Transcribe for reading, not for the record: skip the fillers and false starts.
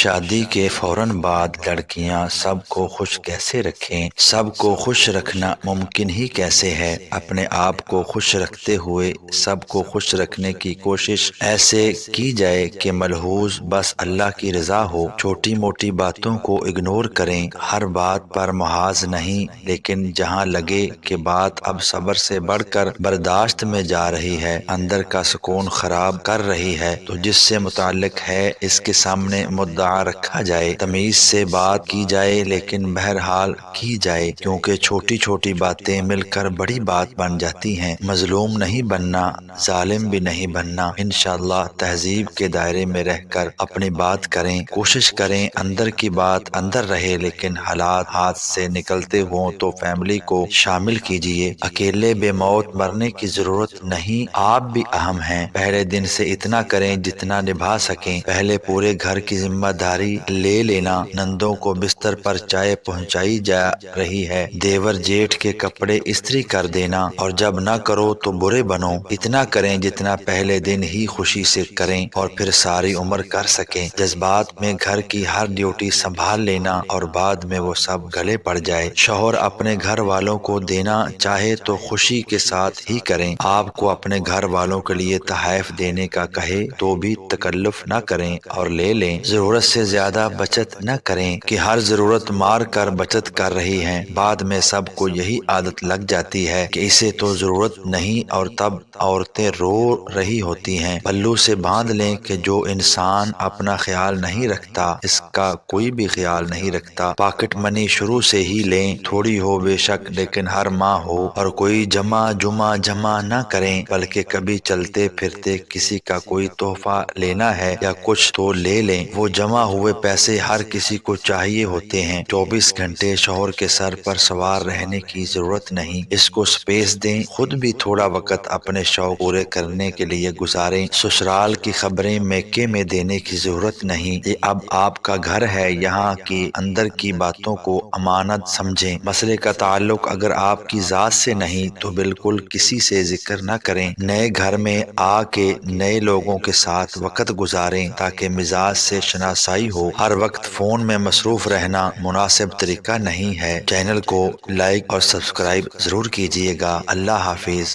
شادی کے فوراً بعد لڑکیاں سب کو خوش کیسے رکھیں؟ سب کو خوش رکھنا ممکن ہی کیسے ہے؟ اپنے آپ کو خوش رکھتے ہوئے سب کو خوش رکھنے کی کوشش ایسے کی جائے کہ ملحوظ بس اللہ کی رضا ہو۔ چھوٹی موٹی باتوں کو اگنور کریں، ہر بات پر محاذ نہیں، لیکن جہاں لگے کہ بات اب صبر سے بڑھ کر برداشت میں جا رہی ہے، اندر کا سکون خراب کر رہی ہے، تو جس سے متعلق ہے اس کے سامنے مدعا رکھا جائے، تمیز سے بات کی جائے، لیکن بہرحال کی جائے، کیونکہ چھوٹی چھوٹی باتیں مل کر بڑی بات بن جاتی ہیں۔ مظلوم نہیں بننا، ظالم بھی نہیں بننا، انشاءاللہ تہذیب کے دائرے میں رہ کر اپنی بات کریں، کوشش کریں اندر کی بات اندر رہے، لیکن حالات ہاتھ سے نکلتے ہوں تو فیملی کو شامل کیجئے۔ اکیلے بے موت مرنے کی ضرورت نہیں، آپ بھی اہم ہیں۔ پہلے دن سے اتنا کریں جتنا نبھا سکیں، پہلے پورے گھر کی ذمہ داری لے لینا، نندوں کو بستر پر چائے پہنچائی جا رہی ہے، دیور جیٹھ کے کپڑے استری کر دینا، اور جب نہ کرو تو برے بنو۔ اتنا کریں جتنا پہلے دن ہی خوشی سے کریں اور پھر ساری عمر کر سکیں۔ جذبات میں گھر کی ہر ڈیوٹی سنبھال لینا اور بعد میں وہ سب گلے پڑ جائے۔ شوہر اپنے گھر والوں کو دینا چاہے تو خوشی کے ساتھ ہی کریں، آپ کو اپنے گھر والوں کے لیے تحائف دینے کا کہے تو بھی تکلف نہ کریں اور لے لیں۔ ضرورت سے زیادہ بچت نہ کریں کہ ہر ضرورت مار کر بچت کر رہی ہیں، بعد میں سب کو یہی عادت لگ جاتی ہے کہ اسے تو ضرورت نہیں، اور تب عورتیں رو رہی ہوتی ہیں۔ پلو سے باندھ لیں کہ جو انسان اپنا خیال نہیں رکھتا اس کا کوئی بھی خیال نہیں رکھتا۔ پاکٹ منی شروع سے ہی لیں، تھوڑی ہو بے شک لیکن ہر ماہ ہو، اور کوئی جمع نہ کریں، بلکہ کبھی چلتے پھرتے کسی کا کوئی تحفہ لینا ہے یا کچھ تو لے لیں۔ وہ جمع ہوئے پیسے ہر کسی کو چاہیے ہوتے ہیں۔ 24 گھنٹے شوہر کے سر پر سوار رہنے کی ضرورت نہیں، اس کو سپیس دیں، خود بھی تھوڑا وقت اپنے شوق پورے کرنے کے لیے گزاریں۔ سسرال کی خبریں میکے میں دینے کی ضرورت نہیں، یہ اب آپ کا گھر ہے، یہاں کی اندر کی باتوں کو امانت سمجھیں۔ مسئلے کا تعلق اگر آپ کی ذات سے نہیں تو بالکل کسی سے ذکر نہ کریں۔ نئے گھر میں آ کے نئے لوگوں کے ساتھ وقت گزاریں تاکہ مزاج سے شناسائی ہو۔ ہر وقت فون میں مصروف رہنا مناسب طریقہ نہیں ہے۔ چینل کو لائک اور سبسکرائب ضرور کیجیے گا۔ اللہ حافظ۔